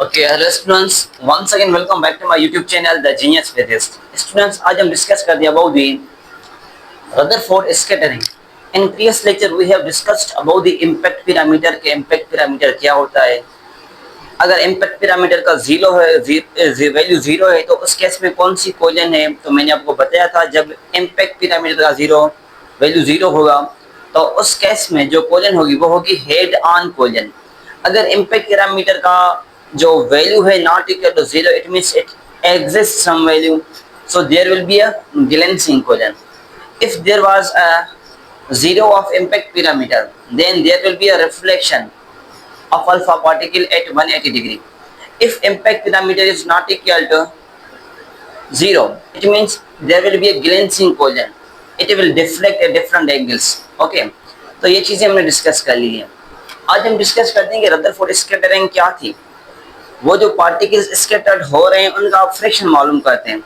Okay hello students, once again welcome back to my YouTube channel the genius physicist. Students, आज हम discuss कर दिया about the Rutherford scattering. In previous lecture we have discussed about the impact parameter के impact पिरामीटर क्या होता है। अगर impact parameter का जीरो है, वैल्यू जीरो है, तो उस केस में कौन सी कोलिजन है। तो मैंने आपको बताया था जब इम्पैक्ट पिरामीटर का वैल्यू जीरो होगा तो उस केस में जो कोलिजन होगी वो होगी हेड ऑन कोलिजन। अगर इम्पैक्ट पिरामीटर का जो वैल्यू है not equal to zero, it means it exists some value, so there will be a glancing collision. If there was a zero of impact parameter, then there will be a reflection of alpha particle at 180 degree. If impact parameter is not equal to zero, it means there will be a glancing collision. It will deflect at different angles. Okay, तो ये चीजें हमने discuss कर ली है। आज हम discuss करते हैं कि रदरफोर्ड स्कैटरिंग क्या थी। वो जो पार्टिकल्स स्कैटर्ड हो रहे हैं उनका आप फ्रैक्शन मालूम करते हैं।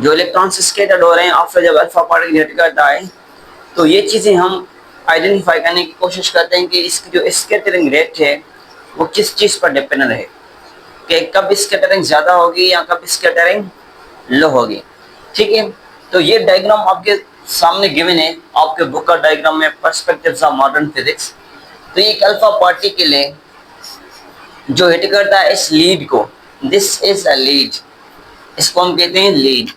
जो इलेक्ट्रॉन्स स्कैटर्ड हो रहे हैं आफ्टर जब अल्फा पार्टिकल हिट करता है, तो ये चीज़ें हम आइडेंटिफाई करने की कोशिश करते हैं कि इसकी जो स्कैटरिंग रेट है वो किस चीज़ पर डिपेंड रहे, कि कब स्कैटरिंग ज़्यादा होगी या कब स्कैटरिंग लो होगी। ठीक है, तो ये डायग्राम आपके सामने गिवन है, आपके बुक का डायग्राम में पर्सपेक्टिव्स ऑफ मॉडर्न फिजिक्स। तो ये एक अल्फा पार्टिकल है जो हिट करता है इस लीड को। दिस इज अ लीड, इसको हम कहते हैं लीड,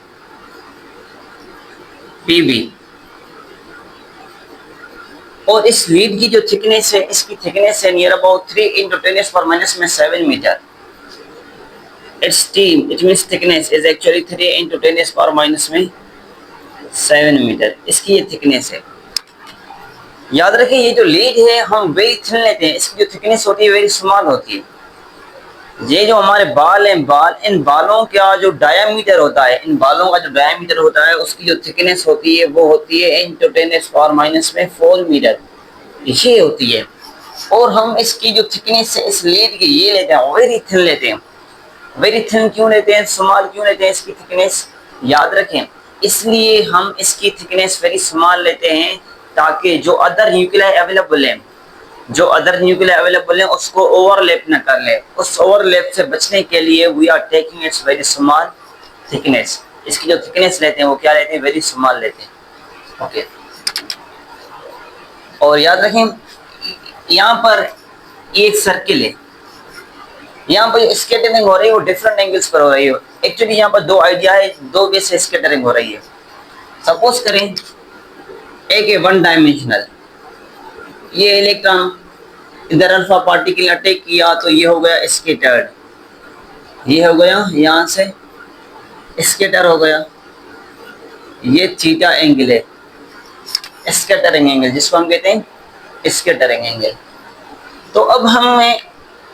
पीबी। और इस लीड की जो थिकनेस है, इसकी थिकनेस है near about 3 into 10⁻⁻⁷ metre. It's team it means thickness is actually 3 into 10⁻⁷ metre. इसकी ये थिकनेस है। याद रखें, ये जो लीड है हम वेरी थिन लेते हैं, इसकी जो थिकनेस होती है वेरी स्मॉल होती है। ये जो हमारे बाल हैं, इन बालों का जो डायामीटर होता है, इन बालों का जो डायामीटर होता है उसकी जो थिकनेस होती है वो होती है इंटू 10⁻⁴ मीटर, ये होती है। और हम इसकी जो थिकनेस है इस लीड की ये लेते हैं, वेरी थिन लेते हैं। वेरी थिन क्यों लेते हैं, स्मॉल क्यों लेते हैं इसकी थिकनेस? याद रखें, इसलिए हम इसकी थिकनेस वेरी स्मॉल लेते हैं ताकि जो अदर न्यूक्लियाई अवेलेबल है उसको ओवरलैप न कर ले। उस ओवरलैप से बचने के लिए we are taking it's very small thickness. इसकी जो थिकनेस लेते हैं वो क्या लेते हैं, वेरी स्मॉल लेते हैं। ओके, और याद रखें यहाँ पर ये एक सर्किल है, यहाँ पर जो स्कैटरिंग हो रही है वो डिफरेंट एंगल्स पर हो रही है। एक्चुअली यहाँ पर दो आइडिया है, दो वे से स्कैटरिंग हो रही है। सपोज करें एक है वन डायमेंशनल, ये इलेक्ट्रॉन इधर अल्फा पार्टिकल अटैक किया तो ये हो गया स्कैटर्ड, ये हो गया यहाँ से स्कैटर हो गया। ये थीटा एंगल है, स्कैटरिंग एंगल, जिसको हम कहते हैं स्कैटरिंग एंगल। तो अब हमें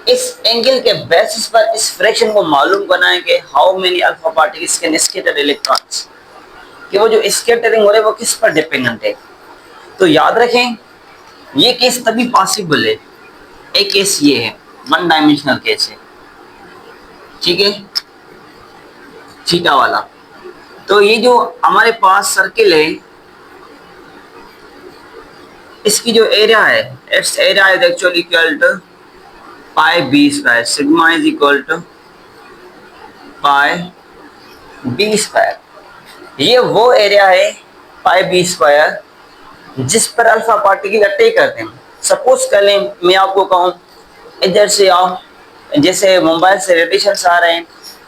इस एंगल के बेसिस पर इस फ्रैक्शन को मालूम करना है कि how many alpha particles can scatter electrons, कि वो जो स्कैटरिंग हो रही है वो किस पर डिपेंडेंट है। तो याद रखें ये केस तभी पॉसिबल है, एक केस ये है वन डायमेंशनल केस है, ठीक है, थीटा वाला। तो ये जो हमारे पास सर्किल है इसकी जो एरिया है, it's area is actually equal to pi B square, sigma is equal to pi B square. ये वो एरिया है पाई बी स्क्वायर जिस पर अल्फा पार्टिकल अटैक करते हैं। सपोज कर लें मैं आपको कहूँ इधर से आओ, जैसे मोबाइल से रेडिएशन आ रहे हैं,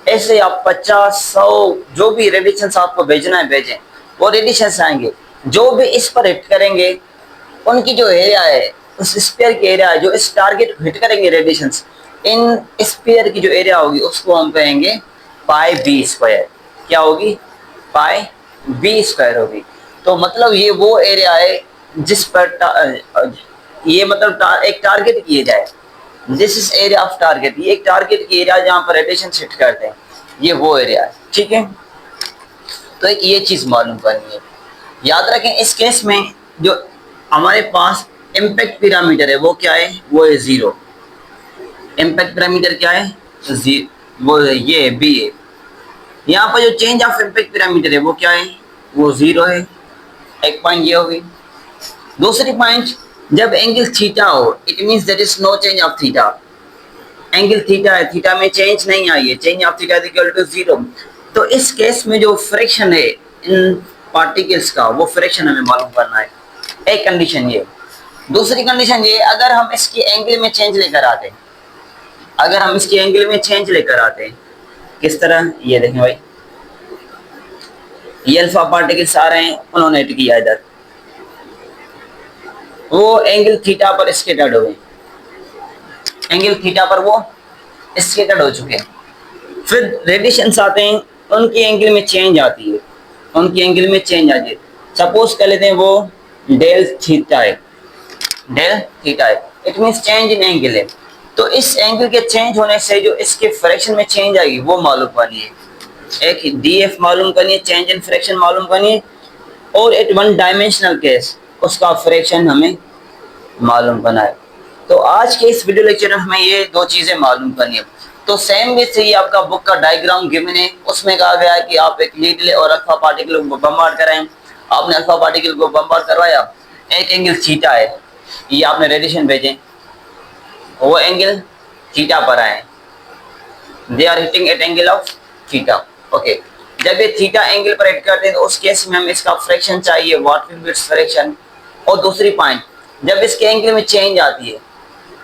ऐसे आप 50-100 जो भी रेडिएशन आपको भेजना है भेजें, वो रेडिएशन आएंगे। जो भी इस पर हिट करेंगे उनकी जो एरिया है, उस स्फीयर की एरिया है जो इस टारगेट को हिट करेंगे रेडिएशन, इन स्फीयर की जो एरिया होगी उसको हम कहेंगे पाई बी स्क्वायर। क्या होगी? पाई बी स्क्वायर होगी। तो मतलब ये वो एरिया है जिस पर ये मतलब एक टारगेट किए जाए, this is area of target. ये एक टारगेट की एरिया जहाँ पर रेडिएशन हिट करते हैं, ये वो एरिया है। ठीक है, तो एक ये चीज मालूम करनी है। याद रखें इस केस में जो हमारे पास इम्पैक्ट पिरामीटर है वो क्या है, वो है जीरो। इम्पैक्ट पिरामीटर क्या है? वो ये बी है। यहाँ पर जो चेंज ऑफ इम्पैक्ट पिरामीटर है वो क्या है, वो जीरो है। एक पॉइंट ये होगी। दूसरी पॉइंट, जब एंगल थीटा हो it means there is no change of theta. Angle theta है, थीटा में चेंज नहीं आई है, change of theta is equal to 0। तो इस केस में जो फ्रैक्शन है इन पार्टिकल्स का, वो फ्रैक्शन हमें मालूम करना है। एक कंडीशन ये। दूसरी कंडीशन ये, अगर हम इसकी एंगल में चेंज लेकर आते हैं, अगर हम इसकी एंगल में चेंज लेकर आते हैं, किस तरह, ये देखें भाई, ये अल्फा पार्टिकल्स आ रहे हैं, उन्होंने हिट किया इधर, वो एंगल थीटा पर स्कैटर्ड हुए, एंगल थीटा पर वो स्कैटर्ड हो चुके हैं। फिर रेडिएशंस आते हैं, उनकी एंगल में चेंज आती है, उनकी एंगल में चेंज आती है। सपोज कर लेते हैं वो डेल थीटा है, डेल थीटा है, it means change in angle है। तो इस एंगल के चेंज होने से जो इसके फ्रैक्शन में चेंज आएगी वो मालूम करनी है। एक डीएफ मालूम करनी है, चेंज इन फ्रैक्शन मालूम करनी है, और एट वन डायमेंशनल केस उसका फ्रैक्शन हमें मालूम करना है। तो आज के इस वीडियो लेक्चर में हमें ये दो चीजें मालूम करनी है। तो सेम वे से ही आपका बुक का डायग्राम गिवन है, उसमें कहा गया है कि आप एक नीडल और अल्फा पार्टिकल को बम्बार्ड कराएं। आपने अल्फा पार्टिकल को बम्बार्ड करवाया, एक एंगल थीटा है, ये आपने रेडिएशन भेजे, वो एंगल थीटा पर आए, they are hitting at angle of theta. Okay, जब ये थीटा एंगल पर हिट करते हैं तो उस केस में हमें इसका फ्रैक्शन चाहिए, what will be it's fraction. और दूसरी पॉइंट, जब इसके एंगल में चेंज आती है,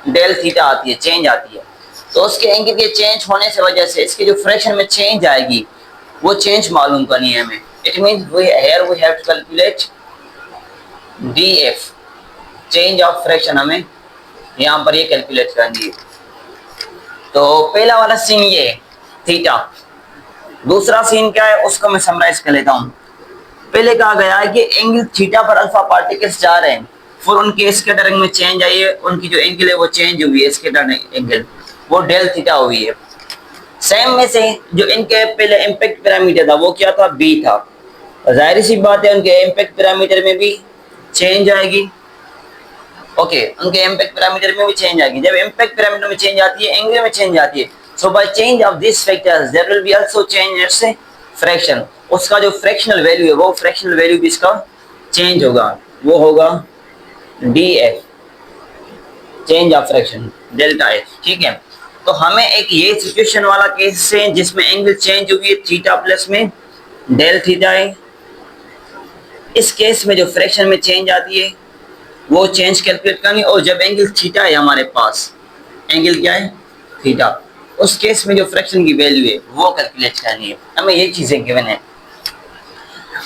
डेल थीटा आती है, चेंज आती है, तो उसके एंगल के चेंज होने से वजह से इसके जो फ्रैक्शन में चेंज आएगी वो चेंज मालूम करनी है हमें। It means we have to calculate DF, change of fraction, हमें यहाँ पर ये कैलकुलेट करनी है। तो पहला वाला सीन ये है थीटा। दूसरा सीन क्या है उसको मैं समराइज कर लेता हूँ। पहले कहा गया है कि एंगल थीटा पर अल्फा पार्टिकल्स जा रहे हैं, फिर उनके स्कैटरिंग में चेंज आई है, उनकी जो एंगल है वो चेंज हुई है, स्कैटरिंग एंगल वो डेल थीटा हुई है। सेम में से जो इनके पहले इम्पैक्ट पैरामीटर था वो क्या था, बी था। जाहिर सी बात है उनके इम्पैक्ट पैरामीटर में भी चेंज आएगी। ओके, उनके इम्पैक्ट पैरामीटर में भी चेंज आएगी। जब इम्पैक्ट पैरामीटर में चेंज आती है, एंगल में चेंज आती है, so by change of this factors there will be also change its fraction. उसका जो फ्रैक्शनल वैल्यू है वो फ्रैक्शनल वैल्यू भी इसका चेंज होगा, वो होगा DF, change of fraction, delta F. ठीक है, तो हमें एक ये सिचुएशन वाला केस है जिसमें एंगल चेंज हुई है, थीटा प्लस में डेल थीटा है। इस केस में जो फ्रैक्शन में चेंज आती है वो चेंज कैलकुलेट करनी, और जब एंगल थीटा है हमारे पास, एंगल क्या है थीटा, उस केस में जो फ्रैक्शन की वैल्यू है वो कैलकुलेट करनी है। हमें ये चीजें गिवन है।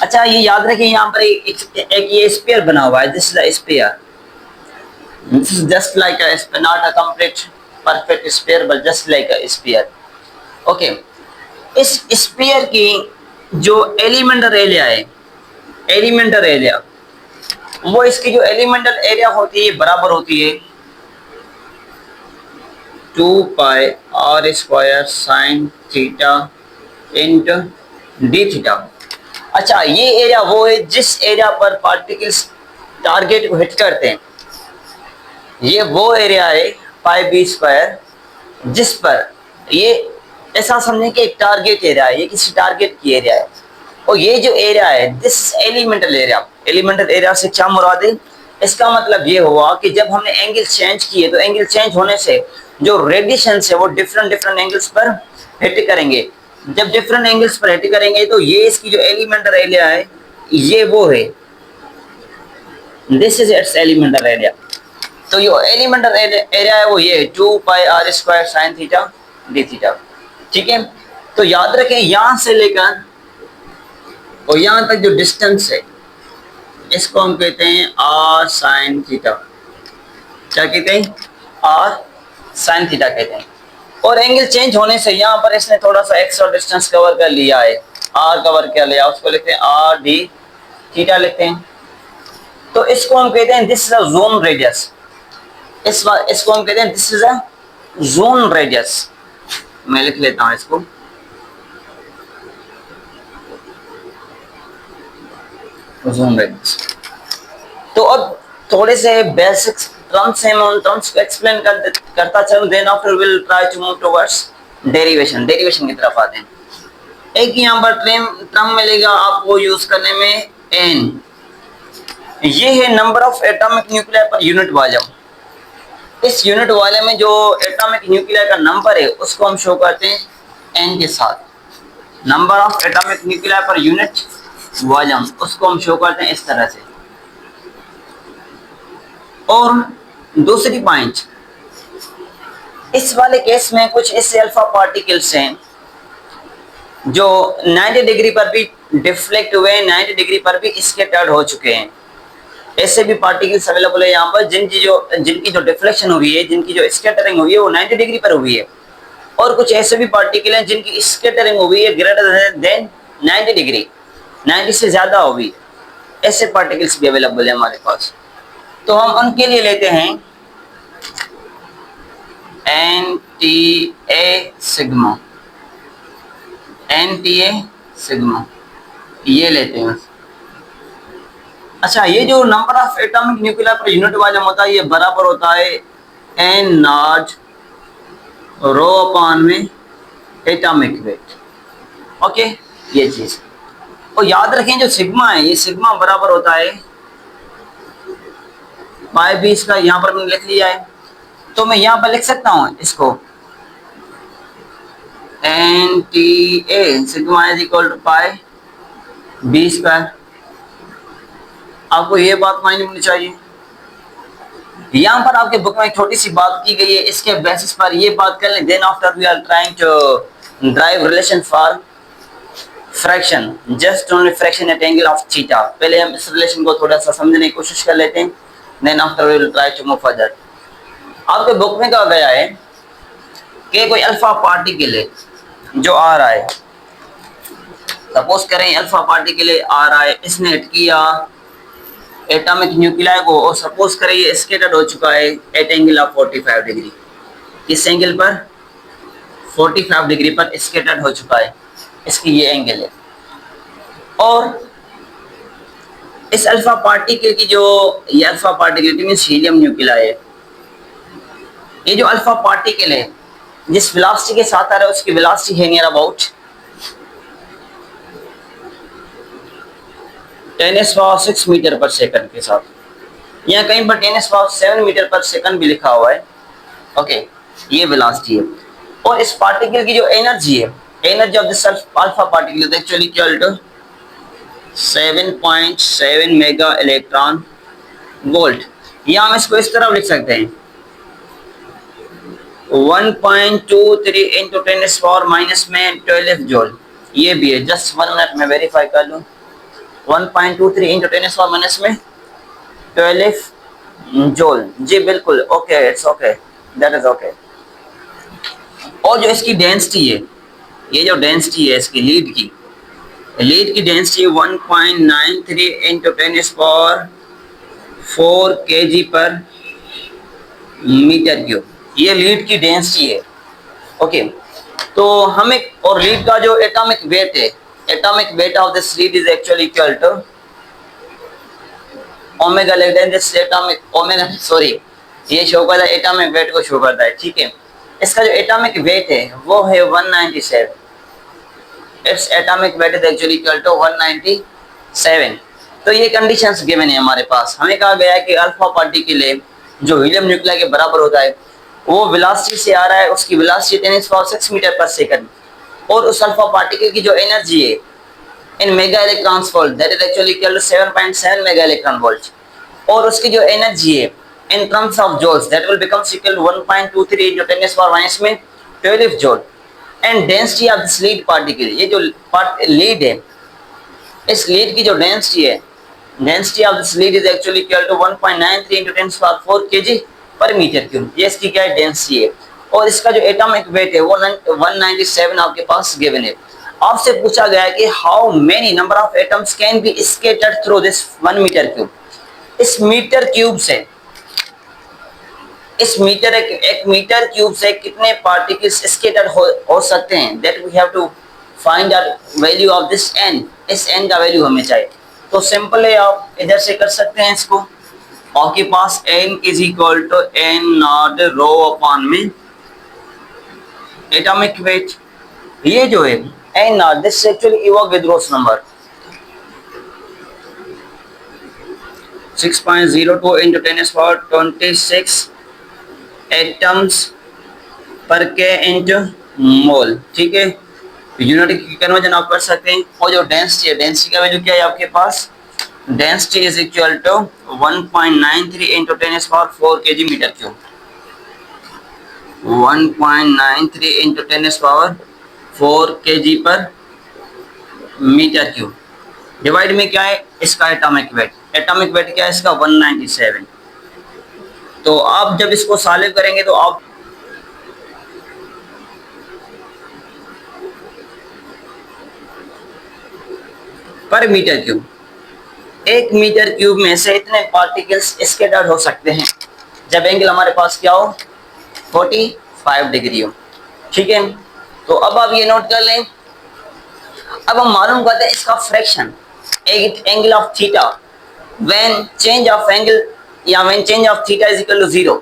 अच्छा, ये याद रखें, यहाँ पर एक ये स्फीयर बना हुआ है, this is a sphere, this is just like a sphere, not a complete perfect sphere but just like a sphere. Okay, इस स्फीयर की जो एलिमेंटल एरिया है, एलिमेंटल एरिया, वो इसकी जो एलिमेंटल एरिया होती है बराबर होती है 2 pi r square sign theta into d theta. अच्छा, ये एरिया वो है जिस एरिया पर पार्टिकल्स टारगेट को हिट करते हैं, ये वो एरिया है पाई बी स्क्वायर जिस पर ये, ऐसा समझें कि एक टारगेट एरिया है, ये किसी टारगेट की एरिया है, और ये जो एरिया है this elemental area. Elemental area से क्या मुराद है, इसका मतलब ये हुआ कि जब हमने एंगल चेंज किए तो एंगल चेंज होने से जो रेडिएशन है वो डिफरेंट डिफरेंट एंगल्स पर हिट करेंगे। जब डिफरेंट एंगल्स पर हिट करेंगे तो ये इसकी जो एलिमेंटल एरिया है ये वो है, this is its elemental area. तो जो एलिमेंटल एरिया है वो ये 2 pi r square sign theta d theta. ठीक है, तो याद रखें यहां से लेकर और यहां तक जो डिस्टेंस है इसको हम कहते हैं आर साइन थीटा। क्या कहते हैं, आर साइन थीटा कहते हैं। और एंगल चेंज होने से यहाँ पर इसने थोड़ा सा एक्स्ट्रा डिस्टेंस कवर कर लिया है, आर कवर कर लिया, उसको लिखते हैं आर डी थीटा लिखते हैं। तो इसको हम कहते हैं this is a zone radius, इसको हम कहते हैं this is a zone radius. मैं लिख लेता हूं इसको, जोन रेडियस। तो अब थोड़े से बेसिक टर्म्स हैं, मैं उन टर्म्स को एक्सप्लेन करता चलूं, then after will try to move towards derivation. Derivation की तरफ आते हैं। एक यहाँ पर टर्म मिलेगा आपको यूज करने में एन, ये है number of atomic nuclear per unit volume. इस यूनिट वाले में जो एटॉमिक न्यूक्लियर का नंबर है उसको हम शो करते हैं n के साथ, number of atomic nuclear per unit volume उसको हम शो करते हैं इस तरह से। और दूसरी पॉइंट, इस वाले केस में कुछ ऐसे अल्फा पार्टिकल्स हैं जो 90 डिग्री पर भी डिफ्लेक्ट हुए, 90 डिग्री पर भी स्कैटर्ड हो चुके हैं। ऐसे भी पार्टिकल्स अवेलेबल है यहाँ पर जिनकी जो डिफ्लेक्शन हुई है, जिनकी जो स्कैटरिंग हुई है वो 90 डिग्री पर हुई है। और कुछ ऐसे भी पार्टिकल हैं जिनकी स्कैटरिंग हुई है ग्रेटर देन 90 डिग्री, 90 से ज्यादा हुई है। ऐसे पार्टिकल्स भी अवेलेबल है हमारे पास। तो हम उनके लिए लेते हैं NTA सिग्मा, NTA सिग्मा ये लेते हैं। अच्छा, ये जो number of atomic nuclear per unit volume होता है ये बराबर होता है n नॉट रो अपॉन में एटॉमिक वेट। ओके, ये चीज और याद रखें, जो सिग्मा है ये सिग्मा बराबर होता है पाई भी, इसका यहाँ पर मैंने लिख लिया है। तो मैं यहाँ पर लिख सकता हूँ इसको NTA sigma is equal to pi B square. आपको ये बात मायने होनी चाहिए। यहाँ पर आपके बुक में एक छोटी सी बात की गई है, इसके बेसिस पर ये बात कर लें। Then after we are trying to drive relation for fraction, just only fraction at angle of theta. पहले हम इस रिलेशन को थोड़ा सा समझने की कोशिश कर लेते हैं, then after we will try to move further. आपके बुक में कहा गया है कि कोई अल्फा पार्टिकल है जो आ रहा है, सपोज करें अल्फा पार्टिकल आ रहा है, इसने हिट किया एटॉमिक न्यूक्लियर को और सपोज करें ये स्कैटर्ड हो चुका है एट एंगल ऑफ 45 डिग्री। इस एंगल पर 45 डिग्री पर स्कैटर्ड हो चुका है, इसकी ये एंगल है। और इस अल्फा पार्टिकल की जो ये alpha particle means helium nuclear है, ये जो अल्फा पार्टिकल है जिस वेलोसिटी के साथ आ रहा है उसकी वेलोसिटी है नियर अबाउट 10⁻⁶ मीटर पर सेकंड के साथ, यहाँ कहीं पर 10⁻⁷ मीटर पर सेकंड भी लिखा हुआ है। ओके, ये वेलोसिटी है। और इस पार्टिकल की जो एनर्जी है, energy of this alpha particle is actually equal to 7.7 mega electron volt. यहाँ हम इसको इस तरह लिख सकते हैं 1.23 इंटू 10⁻⁻ में 12 जूल। ये भी है, जस्ट 1 मिनट में वेरीफाई कर लूँ। 1.23 इंटू 10⁻⁻ में 12 जूल। जी बिल्कुल, okay, it's okay, that is okay. और जो इसकी डेंसिटी है, ये जो डेंसिटी है इसकी लीड की density 1.93 into 10⁻⁴ kg per metre cube, ये लीड की डेंसिटी है। ओके, तो हमें और लीड का जो एटॉमिक वेट है, atomic weight of this lead is actually equal to omega less than this atomic omega, sorry ये शो करता है एटॉमिक वेट को शो करता है। ठीक है, इसका जो एटॉमिक वेट है वो है 197। It's atomic weight is actually equal to 197। तो ये कंडीशंस गिवन है हमारे पास। हमें कहा गया है कि अल्फा पार्टिकल है जो हीलियम न्यूक्लियर के बराबर होता है, वो वेलोसिटी से आ रहा है, उसकी वेलोसिटी 10⁻⁶ मीटर पर सेकंड। और उस अल्फा पार्टिकल की जो एनर्जी है in mega electron volt, that is actually equal to 7.7 mega electron volt. और उसकी जो एनर्जी है in terms of joules, that will become equal to 1.23 into 10⁻⁻ में 12 joule. And density of this lead particle, ये जो lead है, इस lead की जो डेंसिटी है, density of this lead is actually equal to 1.93 into 10⁻⁴ kg per metre cube. ये इसकी क्या डेंसिटी है। और इसका जो एटॉमिक वेट है वो 197 आपके पास गिवन है। आपसे पूछा गया है कि how many number of atoms can be scattered through this 1 metre cube. इस मीटर क्यूब से, इस मीटर एक मीटर क्यूब से कितने पार्टिकल्स स्कैटर्ड हो सकते हैं, that we have to find out value of this n। इस n का वैल्यू हमें चाहिए। तो सिंपल है, आप इधर से कर सकते हैं इसको। आपके पास n is equal to n naught rho upon में एटॉमिक वेट। ये जो है n naught, this actually Avogadro's number 6.02 into 10⁻26 atoms पर के इंटू मोल, ठीक है। यूनिट की कन्वर्जन आप कर सकते हैं। और जो डेंसिटी है, डेंसिटी का वैल्यू क्या है आपके पास, density is equal to 1.93 into 10⁻4 kg metre cube, 1.93 into 10⁻4 kg per metre cube. Divide में क्या है इसका एटॉमिक वेट, एटॉमिक वेट क्या है इसका 197। तो आप जब इसको सॉल्व करेंगे तो आप पर मीटर क्यूब, 1 मीटर क्यूब में से इतने पार्टिकल्स स्कैटर्ड हो सकते हैं जब एंगल हमारे पास क्या हो 45 डिग्री हो, ठीक है। तो अब आप ये नोट कर लें। अब हम मालूम करते हैं इसका fraction angle of theta when change of angle या when change of theta is equal to 0,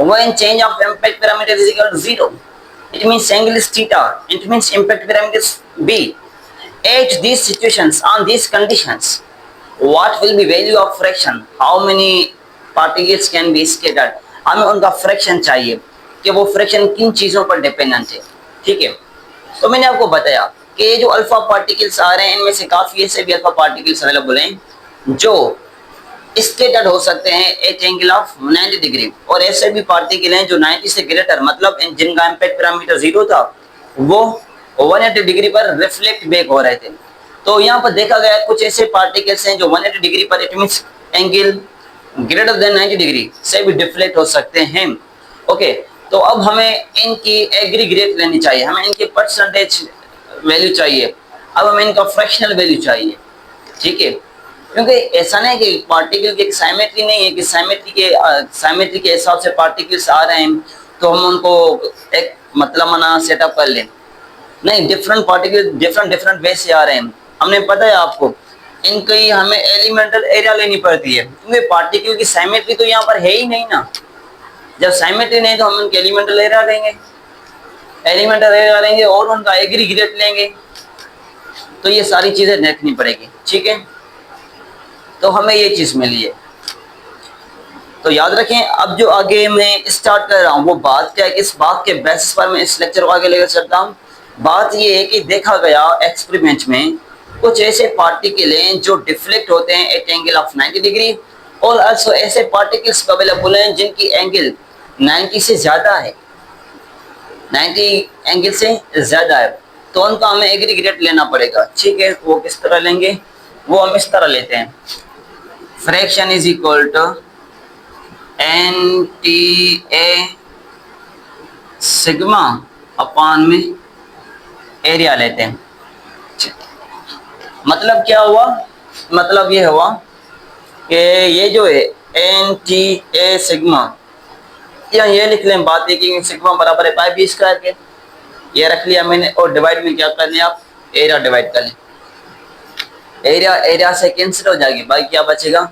when change of impact parameter is equal to 0, it means angle is theta, it means impact parameter is b. At these situations, on these conditions, what will be value of fraction, how many particles can be scattered, हमें उनका fraction चाहिए कि वो fraction किन चीज़ों पर dependent है, ठीक है। तो मैंने आपको बताया कि ये जो अल्फा पार्टिकल्स आ रहे हैं इनमें से काफ़ी ऐसे भी अल्फा पार्टिकल्स अवेलेबल हैं जो स्कैटर्ड हो सकते हैं एट एंगल ऑफ 90 डिग्री, और ऐसे भी पार्टिकल हैं जो 90 से ग्रेटर मतलब जिनका इम्पैक्ट पैरामीटर 0 था वो 180 डिग्री पर रिफ्लेक्ट बैक हो रहे थे। तो यहाँ पर देखा गया कुछ ऐसे पार्टिकल्स हैं जो 180 डिग्री पर, it means angle greater than 90 degree से भी डिफ्लेक्ट हो सकते हैं। ओके, तो अब हमें इनकी एग्रीगेट लेनी चाहिए, हमें इनकी परसेंटेज वैल्यू चाहिए, अब हमें इनका फ्रैक्शनल वैल्यू चाहिए, ठीक है। क्योंकि ऐसा नहीं कि पार्टिकल की एक साइमेट्री नहीं है कि साइमेट्री के हिसाब से पार्टिकल्स आ रहे हैं तो हम उनको एक मतलब मना सेटअप कर लें, नहीं, डिफरेंट पार्टिकल डिफरेंट वे से आ रहे हैं। हमने पता है आपको इनकी हमें एलिमेंटल एरिया लेनी पड़ती है क्योंकि पार्टिकल की साइमेट्री तो यहाँ पर है ही नहीं ना। जब साइमेट्री नहीं तो हम उनके एलिमेंटल एरिया लेंगे और उनका एग्रीगेट लेंगे, तो ये सारी चीजें देखनी पड़ेगी, ठीक है। तो हमें ये चीज मिली है, तो याद रखें। अब जो आगे मैं स्टार्ट कर रहा हूँ वो बात क्या है, इस बात के बेसिस पर मैं इस लेक्चर को आगे लेकर चलता हूँ। बात ये है कि देखा गया एक्सपेरिमेंट में कुछ ऐसे पार्टिकल हैं जो डिफ्लेक्ट होते हैं एट एंगल ऑफ 90 डिग्री, और also ऐसे पार्टिकल्स अवेलेबल हैं जिनकी एंगल 90 से ज्यादा है, 90 एंगल से ज्यादा है, तो उनका हमें एग्रीगेट लेना पड़ेगा, ठीक है। वो किस तरह लेंगे, वो हम इस तरह लेते हैं, fraction is equal to N T A sigma upon में एरिया लेते हैं। मतलब क्या हुआ, मतलब ये हुआ कि ये जो है एन टी ए सिग्मा, या ये लिख लें बात है कि सिग्मा बराबर है पाई बी स्क्वायर के, ये रख लिया मैंने, और डिवाइड में क्या कर लें आप, एरिया डिवाइड कर लें, एरिया से कैंसिल हो जाएगी, भाई क्या बचेगा,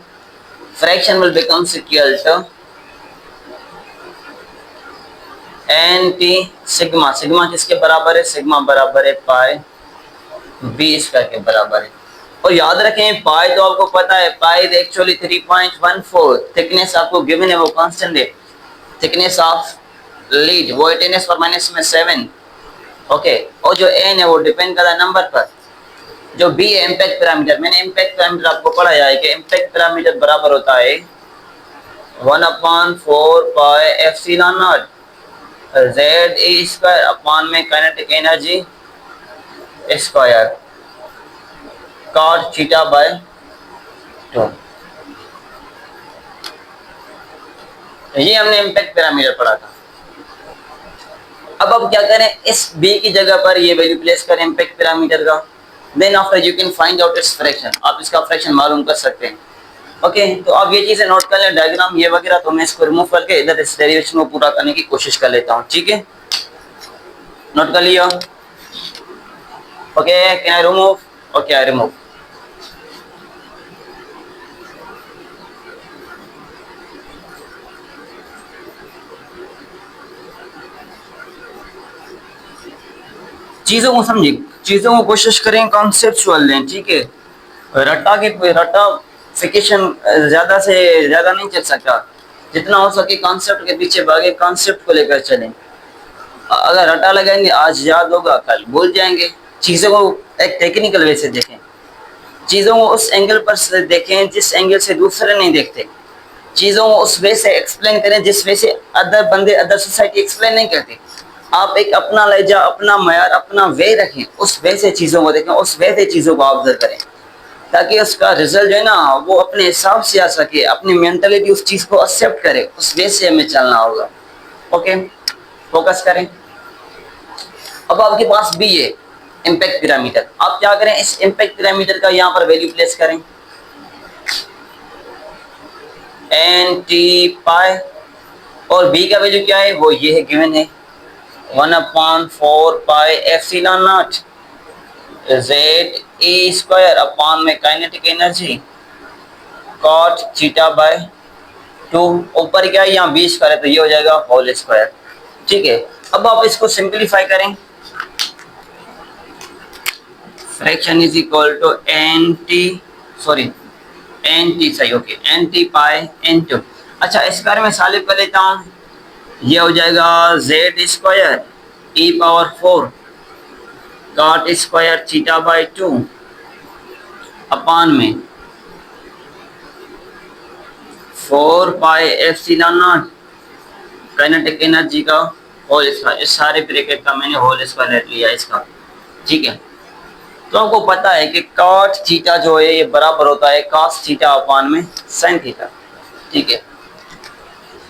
fraction will becomes equal to N T sigma, sigma किसके बराबर है, सिग्मा बराबर है पाई बी स्क्वायर के बराबर है। और याद रखें पाई तो आपको पता है, पाई एक्चुअली 3.14, थिकनेस आपको गिवन है वो कांस्टेंट है, थिकनेस ऑफ लीड वो 10⁻⁻7, ओके। और जो एन है वो डिपेंड कर रहा है नंबर पर, जो बी है इम्पैक्ट पैरामीटर, मैंने इम्पैक्ट पैरामीटर आपको पढ़ाया है कि इम्पैक्ट पैरामीटर बराबर होता है 1/4 pi epsilon naught Z e square upon में kinetic energy square cot theta by 2। ये हमने इम्पैक्ट पैरामीटर पढ़ा था। अब क्या करें, इस बी की जगह पर ये वैल्यू प्लेस करें इम्पैक्ट पैरामीटर का, then after you can find out its fraction, आप इसका फ्रैक्शन मालूम कर सकते हैं, ओके। तो आप ये चीजें नोट कर लें, डायग्राम ये वगैरह, तो मैं इसको रिमूव करके इधर इस डेरिवेशन को पूरा करने की कोशिश कर लेता हूँ, ठीक है। नोट कर लिया, okay, can I remove, okay I remove. चीजों को समझिए, चीजों को कोशिश करें कॉन्सेप्चुअल लें, ठीक है। रट्टाफिकेशन ज्यादा से ज्यादा नहीं चल सकता, जितना हो सके कॉन्सेप्ट के पीछे भागे, कॉन्सेप्ट को लेकर चलें। अगर रटा लगाएंगे आज याद होगा, कल भूल जाएंगे। चीज़ों को एक टेक्निकल वे से देखें, चीज़ों को उस एंगल पर से देखें जिस एंगल से दूसरे नहीं देखते। चीज़ों को उस वे से एक्सप्लेन करें जिस वे से अदर बंदे, अदर सोसाइटी एक्सप्लेन नहीं करती। आप एक अपना लहजा, अपना मयार, अपना वे रखें, उस वे से चीज़ों को देखें, उस वे से चीज़ों को ऑब्जर्व करें, ताकि उसका रिजल्ट जो है ना वो अपने हिसाब से आ सके, अपनी मेंटलिटी उस चीज़ को एक्सेप्ट करे, उस वे से हमें चलना होगा। ओके, फोकस करें। अब आपके पास भी ये इम्पैक्ट पैरामीटर, आप क्या करें, इस इम्पैक्ट पैरामीटर का यहाँ पर वैल्यू प्लेस करें, एन टी पाई, और बी का वैल्यू क्या है, वो ये है, गिवन है 1/4 pi epsilon naught Z e square upon में kinetic energy cot theta by 2। ऊपर क्या है, यहाँ बी स्क्वायर है तो ये हो जाएगा होल स्क्वायर। ठीक है, अब आप इसको सिंप्लीफाई करें, fraction is equal to N t सही, okay, n T pi into, अच्छा इस बारे में सालिब कर लेता हूँ, ये हो जाएगा Z square E power 4 cot square theta by 2 upon में 4 pi epsilon naught kinetic energy का होल स्क्वायर। इस सारे ब्रैकेट का मैंने होल स्क्वायर ले लिया इसका। ठीक है, तो आपको पता है कि कॉट थीटा जो है ये बराबर होता है कॉस थीटा अपान में साइन थीटा। ठीक है,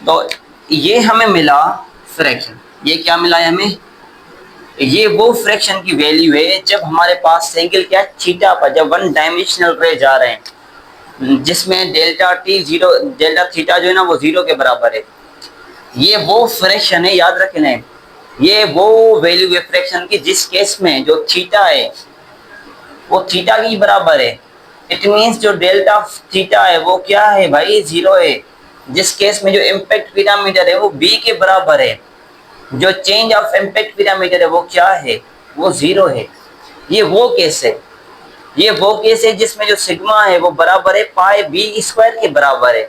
तो ये हमें मिला फ्रैक्शन, ये क्या मिला है हमें, ये वो फ्रैक्शन की वैल्यू है जब हमारे पास एंगल क्या है, थीटा पर, जब वन डायमेंशनल रे जा रहे हैं, जिसमें delta T zero, delta theta जो है ना वो 0 के बराबर है। ये वो फ्रैक्शन है, याद रखना है, ये वो वैल्यू है फ्रैक्शन की जिस केस में जो थीटा है वो थीटा की बराबर है। इट मीन्स जो डेल्टा थीटा है वो क्या है भाई, 0 है। जिस केस में जो इम्पैक्ट पैरामीटर है वो बी के बराबर है, जो चेंज ऑफ इम्पैक्ट पैरामीटर है वो क्या है, वो 0 है। ये वो केस है, ये वो केस है जिसमें जो सिग्मा है वो बराबर है पाई बी स्क्वायर के बराबर है।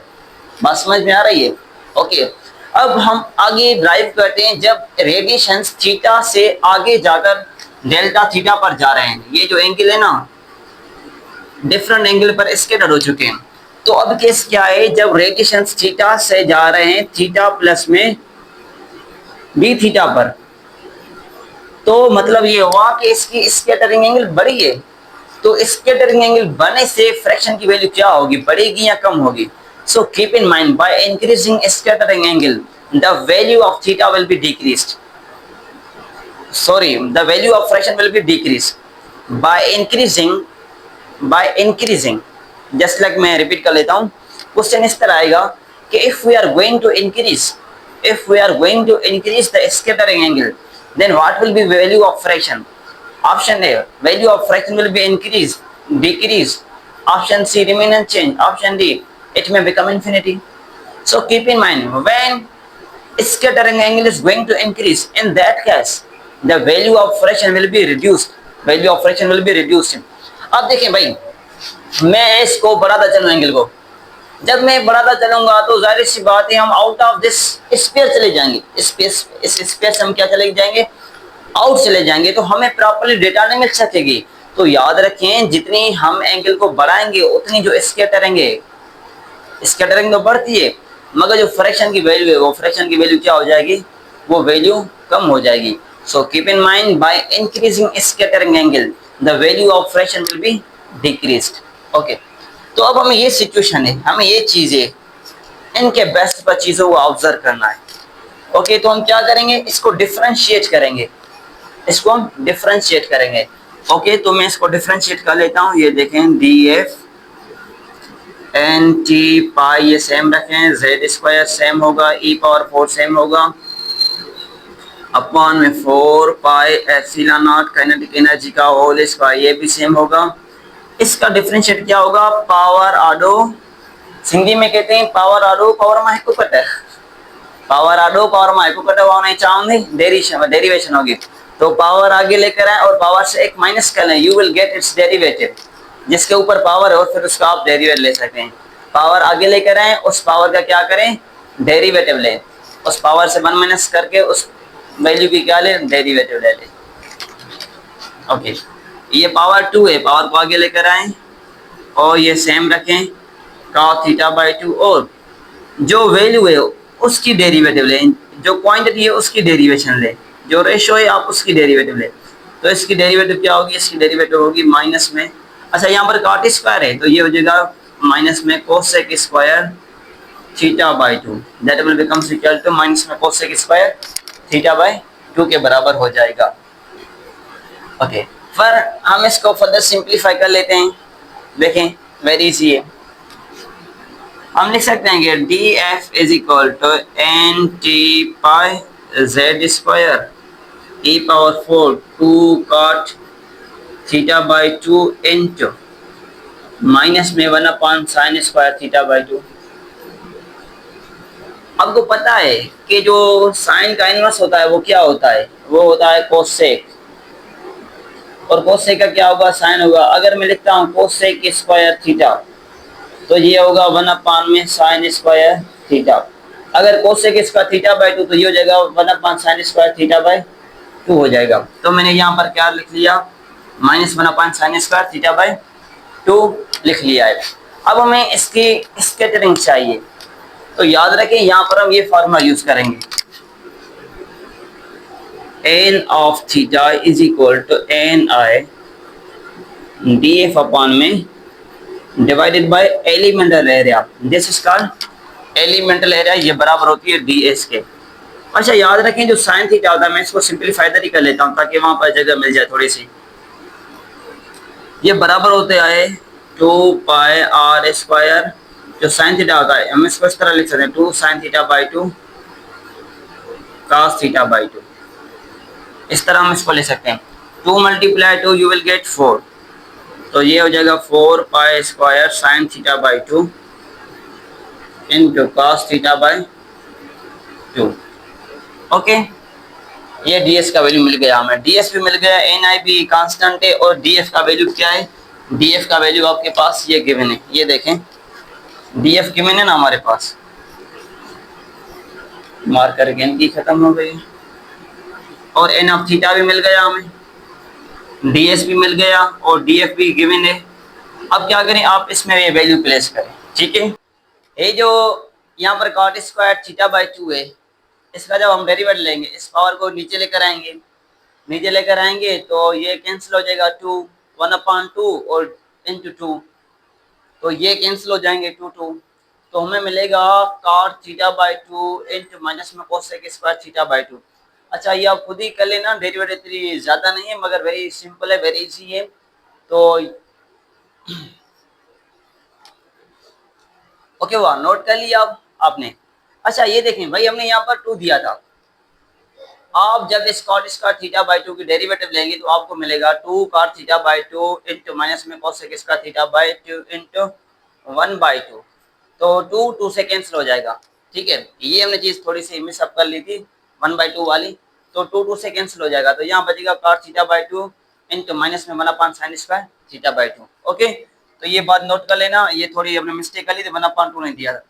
बात समझ में आ रही है? ओके, अब हम आगे ड्राइव करते हैं जब रेडिएशंस थीटा से आगे जाकर डेल्टा थीटा पर जा रहे हैं। ये जो एंगल है ना डिफरेंट एंगल पर स्कैटर हो चुके हैं। तो अब केस क्या है, जब रेडिएशंस थीटा से जा रहे हैं थीटा प्लस में बी थीटा पर, तो मतलब ये हुआ कि इसकी स्कैटरिंग एंगल बढ़ी है। तो स्कैटरिंग एंगल बढ़ने से फ्रैक्शन की वैल्यू क्या होगी, बढ़ेगी या कम होगी? So keep in mind, by increasing scattering angle the value of theta will be decreased, sorry, the value of fraction will be decreased by increasing, just like मैं repeat कर लेता हूँ। क्वेश्चन इस तरह आएगा कि if we are going to increase the scattering angle, then what will be value of fraction? Option A, value of fraction will be increased, decreased. Option C, remain unchanged. Option D, it may become infinity. So keep in mind, when scattering angle is going to increase, in that case the value of fraction will be reduced, value of fraction will be reduced। अब देखें भाई, मैं इसको बढ़ाता चलूँ angle को, जब मैं बढ़ाता चलूंगा तो जाहिर सी बात है हम आउट ऑफ दिस स्पेस चले जाएंगे, स्पेस, इस स्पेस हम क्या चले जाएंगे, आउट चले जाएंगे, तो हमें प्रॉपर्ली डेटा नहीं मिल सकेगी। तो याद रखें, जितनी हम एंगल को बढ़ाएंगे उतनी जो स्कैटरिंग तो बढ़ती है, मगर जो फ्रैक्शन की वैल्यू है वो फ्रैक्शन की वैल्यू क्या हो जाएगी, वो वैल्यू कम हो जाएगी। So keep in mind, by increasing scattering angle, the value of fraction will be decreased. Okay. तो अब हमें ये सिचुएशन है, हमें ये चीजें इनके बेस्ट पर चीजों को ऑब्जर्व करना है। ओके, तो हम क्या करेंगे, इसको डिफरेंशिएट करेंगे, इसको हम डिफरेंशिएट करेंगे। ओके, तो मैं इसको डिफरेंशिएट कर लेता हूँ। ये देखें, D F N T pi ये सेम रखें, जेड स्क्वायर सेम होगा, ई पावर 4 सेम होगा, अपॉन में 4 pi epsilon naught kinetic energy का होल स्क्वायर, ये भी सेम होगा। इसका डिफरेंशिएट क्या होगा, पावर आडो, हिंदी में कहते हैं पावर आडो पावर में हेकुकटर, पावर आडो पावर में हेकुकटर होना चाहिए, डेरिवेशन होगी। तो पावर आगे लेकर आए और पावर से एक माइनस कर लें, you will gate it's derivative, जिसके ऊपर पावर है और फिर उसका आप डेरिवेटिव ले सकते हैं। पावर आगे लेकर आए, उस पावर का क्या करें, डेरिवेटिव ले, उस पावर से 1 माइनस करके उस वैल्यू की क्या ले, डेरिवेटिव ले ले। ओके, ये पावर 2 है, पावर को आगे लेकर आए और ये सेम रखें cos थीटा बाई 2, और जो वैल्यू है उसकी डेरिवेटिव ले, जो क्वांटिटी है उसकी डेरिवेशन ले, जो रेशो है आप उसकी डेरिवेटिव ले। तो इसकी डेरिवेटिव क्या होगी, इसकी डेरिवेटिव होगी माइनस में, अच्छा यहाँ पर cot स्क्वायर है तो ये हो जाएगा माइनस में cosec square theta by 2, that will becomes equal to minus में कोसेक स्क्वायर थीटा बाई 2 के बराबर हो जाएगा। ओके, फिर हम इसको फर्दर सिंप्लीफाई कर लेते हैं। देखें, वेरी इजी है, हम लिख सकते हैं कि D F is equal to N T pi Z square E power 4 2 cot theta by 2 into minus में 1 upon sine square theta by 2। आपको पता है कि जो साइन का इनवर्स होता है वो क्या होता है, वो होता है कोसेक, और कोसेक का क्या होगा, साइन होगा। अगर मैं लिखता हूँ कोसेक स्क्वायर थीटा तो ये होगा 1 अपॉन में साइन स्क्वायर थीटा। अगर कोसेक इसका थीटा बाई 2 तो ये हो जाएगा 1 upon sine square theta by 2 हो जाएगा। तो मैंने यहाँ पर क्या लिख लिया, minus 1 upon sine square theta by 2 लिख लिया है। अब हमें इसकी स्केटरिंग चाहिए, तो याद रखें यहाँ पर हम ये फार्मूला यूज करेंगे, n of theta is equal to N i d f upon में divided by elemental area, this is called elemental area, ये बराबर होती है डी एस के। अच्छा याद रखें जो साइन थीटा होता है, मैं इसको सिंपलीफाई ही कर लेता हूँ ताकि वहां पर जगह मिल जाए थोड़ी सी। ये बराबर होते आए 2 पाई आर स्क्वायर, जो साइन थीटा होता है हम इसको इस तरह लिख सकते हैं 2 sign theta by 2 cos theta by 2, इस तरह हम इसको ले सकते हैं। 2 मल्टीप्लाई 2 यू विल गेट 4, तो ये हो जाएगा 4 pi square sine theta by 2 into cos theta by 2। Okay, ये ds का वैल्यू मिल गया हमें, ds भी मिल गया, ni भी कांस्टेंट है, और df का वैल्यू क्या है, df का वैल्यू आपके पास ये गिवन है, ये देखें df गिवन है ना हमारे पास, मार्कर अगेन की खत्म हो गई, और n ऑफ थीटा भी मिल गया हमें, ds भी मिल गया और df भी गिवन है। अब क्या करें, आप इसमें ये वैल्यू प्लेस करें, ठीक है। ये जो यहाँ पर cot स्क्वायर थीटा बाई 2 है, इसका जब हम डेरिवेटिव लेंगे, इस पावर को नीचे लेकर आएंगे, नीचे लेकर आएंगे तो ये कैंसिल हो जाएगा 2 1 अपॉन 2 और इंटू 2, तो ये कैंसिल हो जाएंगे 2 2, तो हमें मिलेगा cot theta by 2 into minus में कोसेक स्क्वायर थीटा बाई 2। अच्छा ये आप खुद ही कर लेना, डेरिवेटिव इतनी ज़्यादा नहीं है मगर वेरी सिंपल है, वेरी इजी है। तो ओके, वाह, नोट कर लिया आपने। अच्छा ये देखें भाई, हमने यहाँ पर 2 दिया था, आप जब इस cot स्क्वायर थीटा बाई 2 की डेरिवेटिव लेंगे तो आपको मिलेगा 2 cot theta by 2 into minus में cosec square theta by 2 into 1 by 2, तो 2 2 से कैंसिल हो जाएगा, ठीक है। ये हमने चीज़ थोड़ी सी मिस अप कर ली थी 1 बाई 2 वाली, तो 2 2 से कैंसिल हो जाएगा, तो यहाँ बचेगा cot theta by 2 into minus में 1 upon sine square theta by 2। Okay, तो ये बात नोट कर लेना, ये थोड़ी हमने मिस्टेक कर ली थी, 1 अपॉन 2 नहीं दिया था।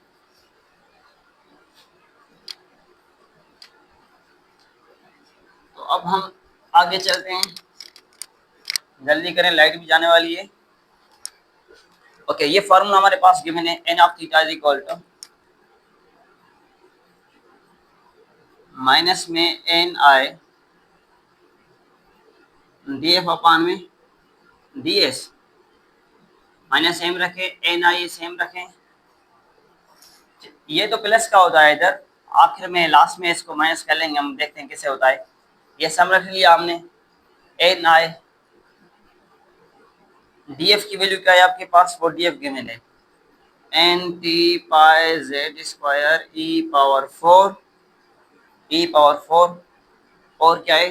तो अब हम आगे चलते हैं, जल्दी करें, लाइट भी जाने वाली है। ओके, ये फॉर्मूला हमारे पास गिवन है, N of theta is equal to minus में n i d f upon में डी एस, माइनस सेम रखें, एन आई सेम रखें, ये तो प्लस का होता है इधर, आखिर में लास्ट में इसको माइनस कर लेंगे, हम देखते हैं कैसे होता है। ये सम रख लिया हमने, एन आई डी एफ की वैल्यू क्या है आपके पास, वो डी एफ गिवन है N T pi Z square E power 4 और क्या है,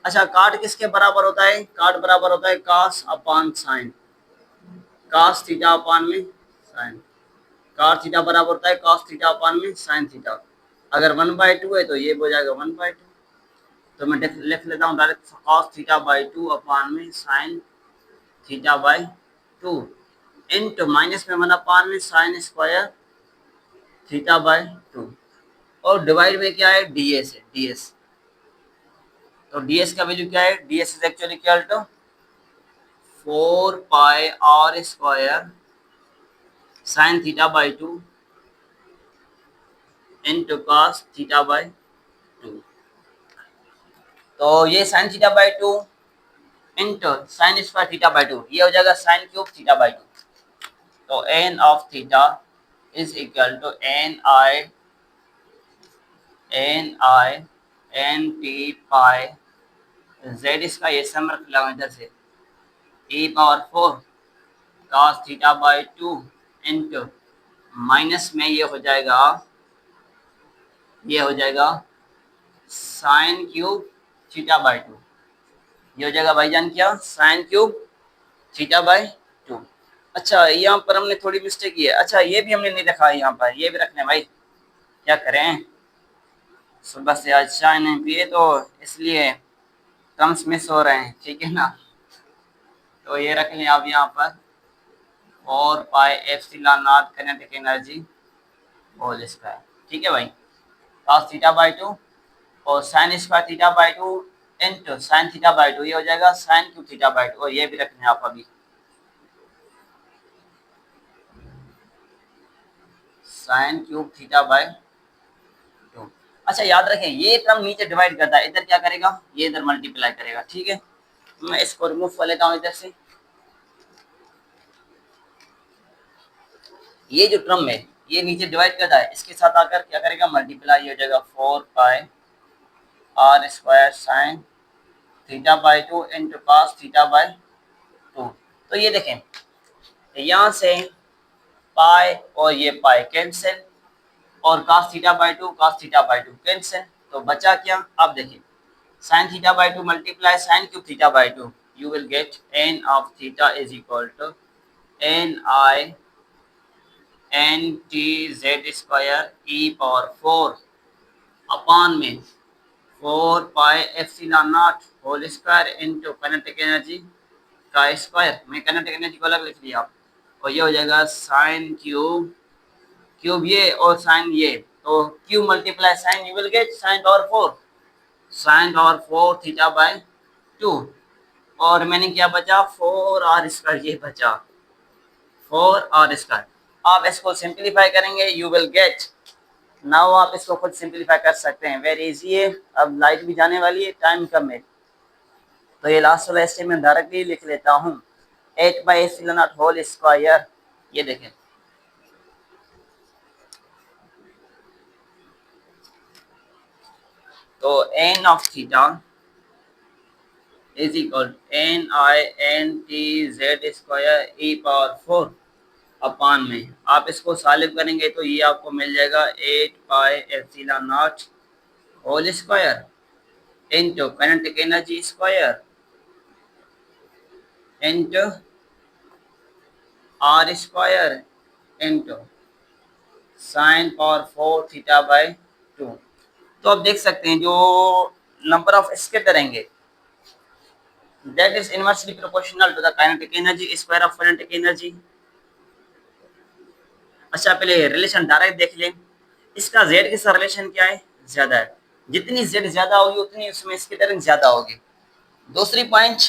अच्छा cot किसके बराबर होता है, cot बराबर होता है cos upon sine, cos theta upon में साइन, cot थीटा बराबर होता है cos थीटा अपॉन में साइन थीटा। अगर 1 बाई 2 है तो ये हो जाएगा 1 बाई 2, तो मैं लिख लेता हूँ direct cos theta by 2 upon में sin theta by 2 into minus में 1 अपॉन में साइन स्क्वायर थीटा बाई 2। और डिवाइड में क्या है, ds है, ds। तो ds का वैल्यू क्या है, ds is actually equal to 4 pi r square sign theta by 2 into cos theta by 2। तो ये sine theta by 2 into sine square theta by 2, ये हो जाएगा साइन क्यूब थीटा बाई 2। तो N of theta is equal to N I N T pi Z, इसका ये sum रख लिया इधर से, e power 4 cos theta by 2 into minus में ये हो जाएगा साइन क्यूब थीटा बाई 2। ये हो जाएगा भाईजान क्या, साइन क्यूब थीटा बाई 2। अच्छा यहाँ पर हमने थोड़ी मिस्टेक की है, अच्छा ये भी हमने नहीं रखा है यहाँ पर, ये भी रखना है भाई, क्या करें, सुबह से आज चाय नहीं पिए तो इसलिए टर्म्स मिस हो रहे हैं, ठीक है ना। तो ये रख लें आप यहाँ पर 4 pi epsilon naught kinetic energy whole square, ठीक है भाई, cos थीटा बाई 2 और sine square theta by 2 into sine theta by 2, ये हो जाएगा साइन क्यूब थीटा बाई 2, और ये भी रखने आप अभी साइन क्यूब थीटा बाई 2। अच्छा याद रखें, ये टर्म नीचे डिवाइड करता है, इधर क्या करेगा, ये इधर मल्टीप्लाई करेगा, ठीक है। मैं इसको रिमूव कर लेता हूँ इधर से। ये जो टर्म है ये नीचे डिवाइड करता है, इसके साथ आकर क्या करेगा, मल्टीप्लाई, हो जाएगा 4 pi r square sign theta by 2 into cos theta by 2। तो ये देखें, यहाँ से पाई और ये पाई कैंसिल, और cos theta by 2 cos theta by 2 cancel, तो बचा क्या, अब देखिए sin theta by 2 multiply sin cube theta by 2, you will get n of theta is equal to n i n t z square e power 4 upon में 4 pi epsilon naught whole square into kinetic energy का square, मैं kinetic energy को अलग लिख लिया आप, और ये हो जाएगा साइन क्यूब, क्यूब ये और साइन ये, तो cube multiply sine, you will get sine power 4, sine power 4 theta by 2, और मैंने क्या बचा, 4 आर स्क्वायर, ये बचा 4 आर स्क्वायर। आप इसको सिंप्लीफाई करेंगे, यू विल गेट, नाउ आप इसको खुद सिंप्लीफाई कर सकते हैं, वेरी इजी है। अब लाइट भी जाने वाली है, टाइम कम है, तो ये लास्ट वाला स्टेप में डायरेक्टली लिख लेता हूँ, 8 by epsilon naught whole square, ये देखें, तो n of theta is equal N I N T Z square E power 4 upon में, आप इसको सॉल्व करेंगे तो ये आपको मिल जाएगा 8 pi epsilon naught whole square into kinetic energy square into R square into sine power 4 theta by 2। तो आप देख सकते हैं जो नंबर ऑफ स्केटर रहेंगे that is inversely proportional to the kinetic energy square of kinetic energy। अच्छा पहले relation direct देख लें, इसका z के साथ रिलेशन क्या है, ज्यादा है, जितनी z ज्यादा होगी उतनी उसमें स्केटरिंग ज्यादा होगी। दूसरी पॉइंट,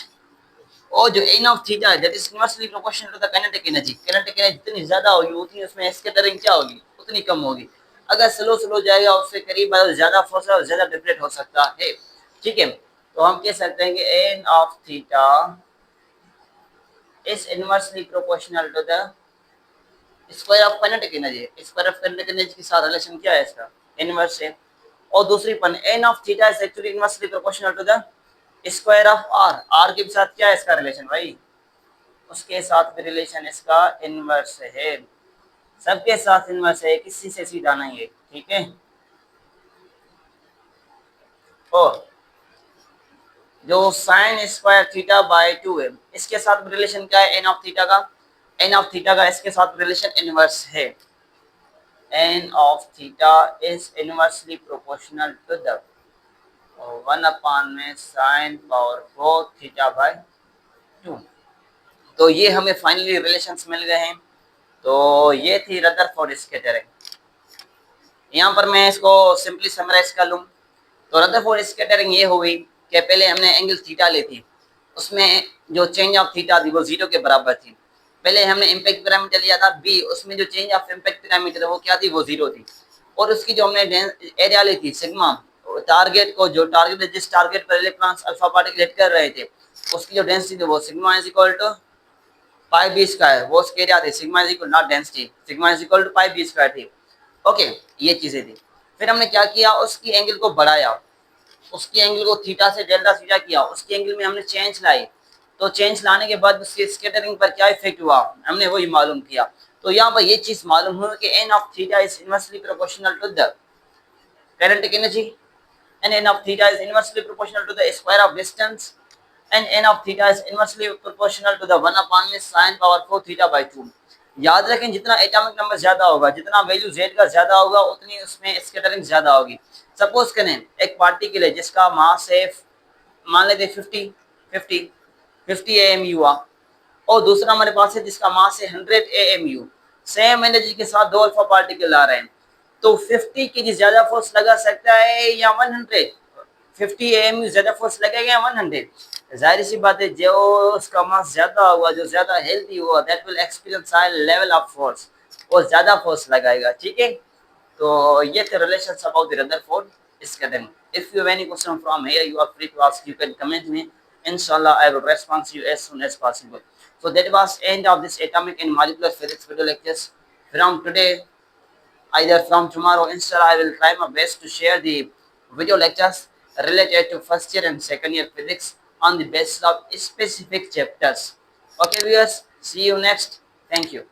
और जो n of theta that is inversely proportional to the kinetic energy, kinetic energy जितनी ज्यादा होगी उतनी उसमें स्केटरिंग क्या होगी, उतनी कम होगी। अगर स्लो स्लो जाएगा उससे करीब ज्यादा फोर्स और ज्यादा डिफरेंट हो सकता है, ठीक है। तो हम कह सकते हैं कि n of theta is inversely proportional to the square of kinetic energy. Square of kinetic energy के साथ रिलेशन क्या है, इसका इनवर्स है। और दूसरी point, n of theta is actually inversely proportional to the square of r। r के साथ क्या है इसका रिलेशन भाई, उसके साथ भी रिलेशन इसका इनवर्स है, सबके साथ इनवर्स है, किसी से सीधा नहीं है, ठीक है। और जो साइन स्क्वायर थीटा बाई 2 है इसके साथ रिलेशन क्या है, एन ऑफ थीटा का, एन ऑफ थीटा का इसके साथ रिलेशन इनवर्स है। N of theta is inversely proportional to the 1 upon में साइन पावर 4 थीटा बाई 2। तो ये हमें फाइनली रिलेशंस मिल गए हैं। तो ये थी रदरफोर्ड स्केटरिंग। यहाँ पर मैं इसको सिंपली समराइज कर लूँ तो रदरफोर्ड स्कैटरिंग ये हुई कि पहले हमने एंगल थीटा ली थी, उसमें जो चेंज ऑफ थीटा थी वो 0 के बराबर थी। पहले हमने इम्पैक्ट पैरामीटर लिया था बी, उसमें जो चेंज ऑफ इम्पैक्ट पैरामीटर वो क्या थी, वो 0 थी। और उसकी जो हमने एरिया ली थी सिग्मा, टारगेट को जो टारगेट जिस टारगेट पर इलेक्ट्रॉन्स अल्फा पार्टिकल हिट कर रहे थे उसकी जो डेंसिटी थी वो sigma is equal to pi B square, वो उसके एरिया थे। Sigma is equal not density, sigma is equal to pi B square थी। ओके, ये चीजें थी। फिर हमने क्या किया, उसकी एंगल को बढ़ाया, उसकी एंगल को थीटा से डेल्टा थीटा किया, उसकी एंगल में हमने चेंज लाई। तो चेंज लाने के बाद उसके स्कैटरिंग पर क्या इफेक्ट हुआ हमने वही मालूम किया। तो यहाँ पर ये चीज मालूम हुई कि N of theta is inversely proportional to the kinetic energy, and n of theta is inversely proportional to the square of distance, and n of theta is inversely proportional to the 1 upon में sin power 4 theta by 2। याद रखें जितना atomic number ज्यादा होगा, जितना value z का ज्यादा होगा उतनी उसमें स्कैटरिंग ज्यादा होगी। सपोज करें एक पार्टिकल है जिसका मास है मान लेते 50 AMU हुआ, और दूसरा हमारे पास है जिसका मास है 100 AMU। सेम एनर्जी के साथ दो अल्फा पार्टिकल आ रहे हैं, तो 50 के ज्यादा फोर्स लगा सकता है या 100? 50 AMU ज्यादा फोर्स लगेगा या 100? जाहिर सी बात है जो उसका मास ज्यादा होगा, जो ज्यादा हेल्थी होगा, that will experience high level of force, वो ज्यादा फोर्स लगाएगा। ठीक है, तो ये थे relations about the Rutherford scattering. If you have any question from here, you are free to ask. You can comment me. Inshallah, I will respond to you as soon as possible. So that was end of this atomic and molecular physics video lectures. From today, either from tomorrow, inshallah, I will try my best to share the video lectures related to first year and second year physics on the basis of specific chapters. Okay, viewers, see you next. Thank you.